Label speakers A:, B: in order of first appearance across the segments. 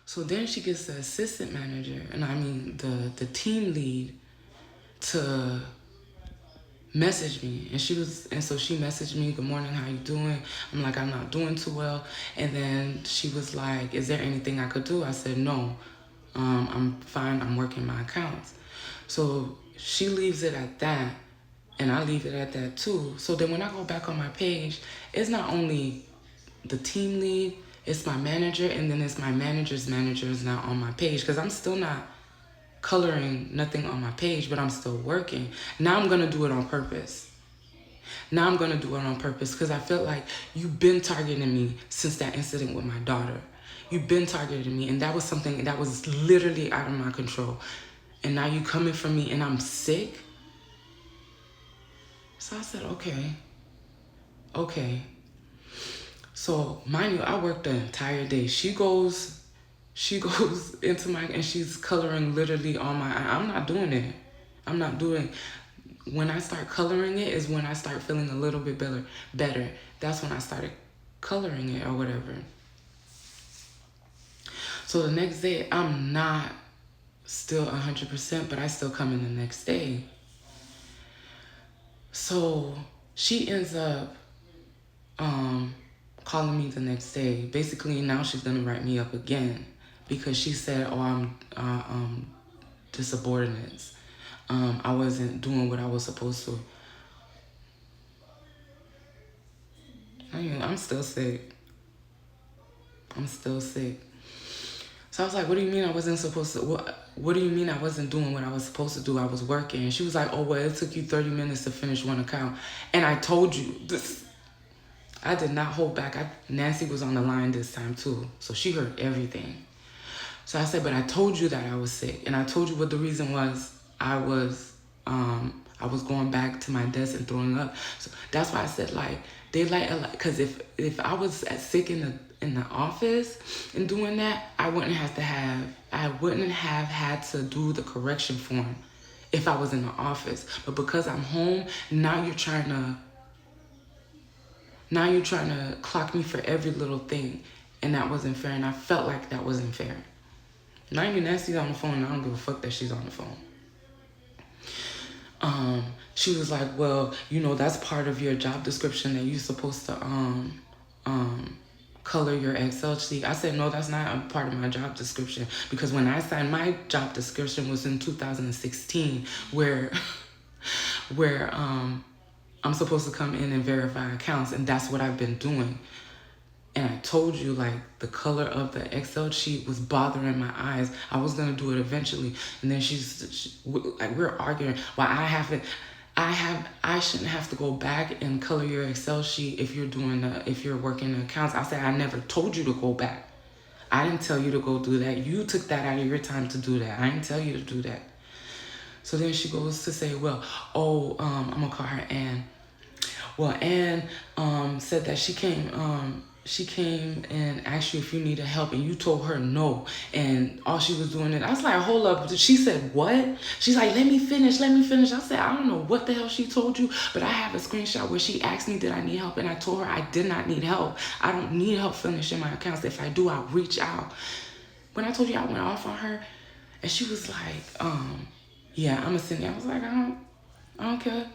A: So then she gets the assistant manager, and I mean the team lead, to message me. And so she messaged me, "Good morning, how you doing?" I'm like, "I'm not doing too well." And then she was like, "Is there anything I could do?" I said, "No, I'm fine, I'm working my accounts." So she leaves it at that, and I leave it at that too. So then when I go back on my page, it's not only the team lead, it's my manager, and then it's my manager's manager is not on my page, because I'm still not coloring nothing on my page, but I'm still working. Now I'm gonna do it on purpose. Now I'm gonna do it on purpose because I feel like you've been targeting me since that incident with my daughter. You've been targeting me, and that was something that was literally out of my control. And now you coming for me, and I'm sick. So I said, okay. So mind you, I worked the entire day. She goes into my, and she's coloring literally on my. I'm not doing it. I'm not doing. When I start coloring it is when I start feeling a little bit better. That's when I started coloring it or whatever. So the next day, I'm not still 100%, but I still come in the next day. So she ends up calling me the next day. Basically, now she's gonna write me up again because she said, "Oh, I'm the subordinates. I wasn't doing what I was supposed to." I'm still sick. I'm still sick. So I was like, "What do you mean I wasn't supposed to? What do you mean I wasn't doing what I was supposed to do? I was working." And she was like, "Oh, well, it took you 30 minutes to finish one account." And I told you this. I did not hold back. Nancy was on the line this time too, so she heard everything. So I said, "But I told you that I was sick, and I told you what the reason was. I was going back to my desk and throwing up." So that's why I said, like, they like, because if I was sick in the office and doing that, I wouldn't have had to do the correction form if I was in the office. But because I'm home, now you're trying to clock me for every little thing, and that wasn't fair. And I felt like that wasn't fair. Not even Nancy's on the phone, and I don't give a fuck that she's on the phone. She was like, "Well, that's part of your job description that you're supposed to color your Excel sheet." I said, "No, that's not a part of my job description, because when I signed my job description was in 2016, where where I'm supposed to come in and verify accounts, and that's what I've been doing." And I told you, like, the color of the Excel sheet was bothering my eyes. I was gonna do it eventually, and then like, we're arguing. Well, I shouldn't have to go back and color your Excel sheet if you're working the accounts. I said, "I never told you to go back. I didn't tell you to go do that. You took that out of your time to do that. I didn't tell you to do that." So then she goes to say, "Well, I'm gonna call her Ann. Well, Ann said that she came and asked you if you needed help, and you told her no, and all she was doing it." I was like, "Hold up." She said, "What?" She's like, let me finish. I said, "I don't know what the hell she told you, but I have a screenshot where she asked me did I need help, and I told her I did not need help. I don't need help finishing my accounts. If I do, I'll reach out." When I told you I went off on her, and she was like, "Yeah, I'm a send." I was like, I don't care."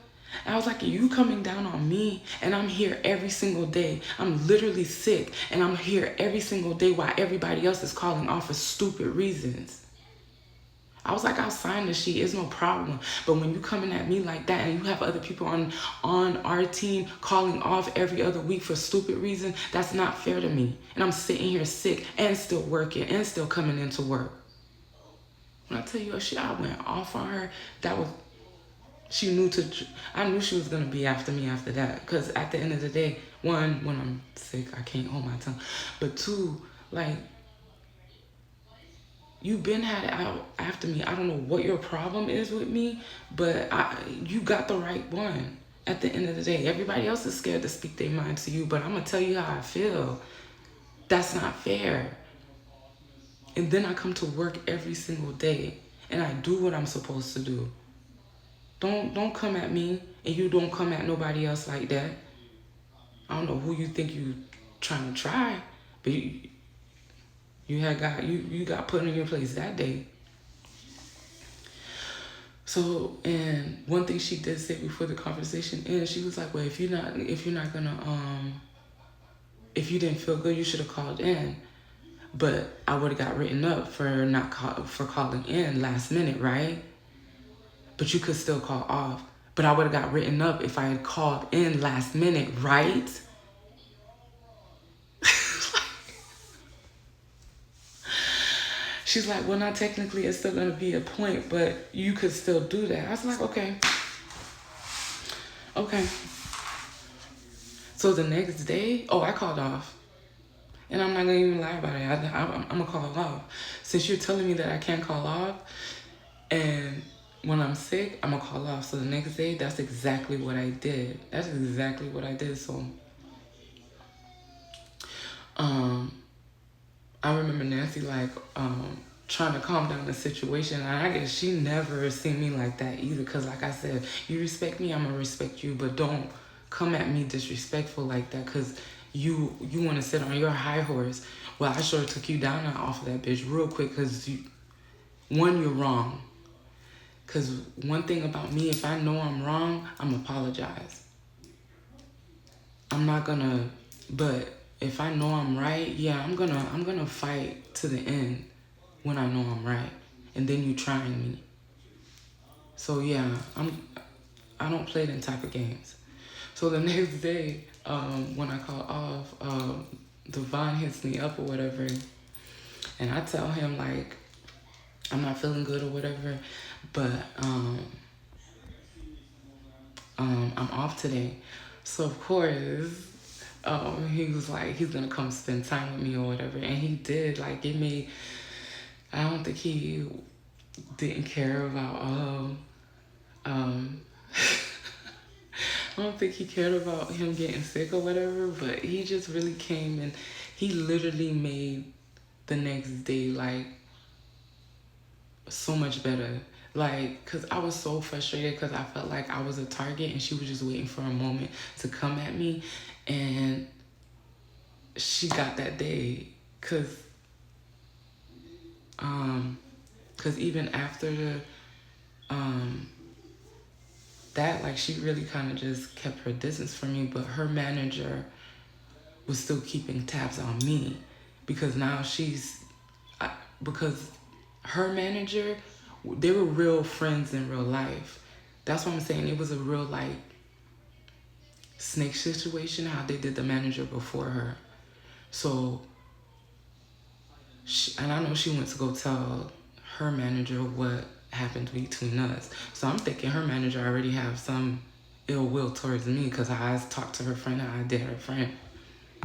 A: I was like, "You coming down on me, and I'm here every single day. I'm literally sick, and I'm here every single day while everybody else is calling off for stupid reasons." I was like, "I'll sign the sheet. It's no problem. But when you coming at me like that, and you have other people on our team calling off every other week for stupid reasons, that's not fair to me. And I'm sitting here sick and still working and still coming into work." When I tell you, I went off on her. That was I knew she was going to be after me after that, because at the end of the day, one, when I'm sick, I can't hold my tongue, but two, like, you've been had it out after me. I don't know what your problem is with me, but you got the right one. At the end of the day, everybody else is scared to speak their mind to you, but I'm going to tell you how I feel. That's not fair. And then I come to work every single day, and I do what I'm supposed to do. Don't come at me, and you don't come at nobody else like that. I don't know who you think you trying to try, but You got put in your place that day. So, and one thing she did say before the conversation ended, she was like, "Well, if you're not gonna if you didn't feel good, you should have called in." But I would have got written up for not for calling in last minute, right? But you could still call off. But I would have got written up if I had called in last minute, right? She's like, well, not technically, it's still gonna be a point, but you could still do that. I was like, okay. So the next day, I called off. And I'm not gonna even lie about it. I'm gonna call off. Since you're telling me that I can't call off, and when I'm sick, I'm gonna call off. So the next day, that's exactly what I did. So, I remember Nancy trying to calm down the situation, and I guess she never seen me like that either. Cause like I said, you respect me, I'm gonna respect you, but don't come at me disrespectful like that. Cause you want to sit on your high horse. Well, I sure took you down off of that bitch real quick. Cause you're wrong. Cause one thing about me, if I know I'm wrong, I'm apologize. I'm not gonna, but if I know I'm right, yeah, I'm gonna fight to the end when I know I'm right. And then you trying me. So yeah, I don't play them type of games. So the next day, when I call off, Devon hits me up or whatever, and I tell him like I'm not feeling good or whatever, but I'm off today. So of course, he was like he's gonna come spend time with me or whatever, and he did. Like it made. I don't think he didn't care about I don't think he cared about him getting sick or whatever, but he just really came and he literally made the next day like so much better. Like, cause I was so frustrated because I felt like I was a target and she was just waiting for a moment to come at me, and she got that day. Cause even after the that, like, she really kind of just kept her distance from me, but her manager was still keeping tabs on me because now because her manager, they were real friends in real life. That's what I'm saying. It was a real like snake situation how they did the manager before her. So, and I know she went to go tell her manager what happened between us. So I'm thinking her manager already have some ill will towards me because I talked to her friend how I did her friend.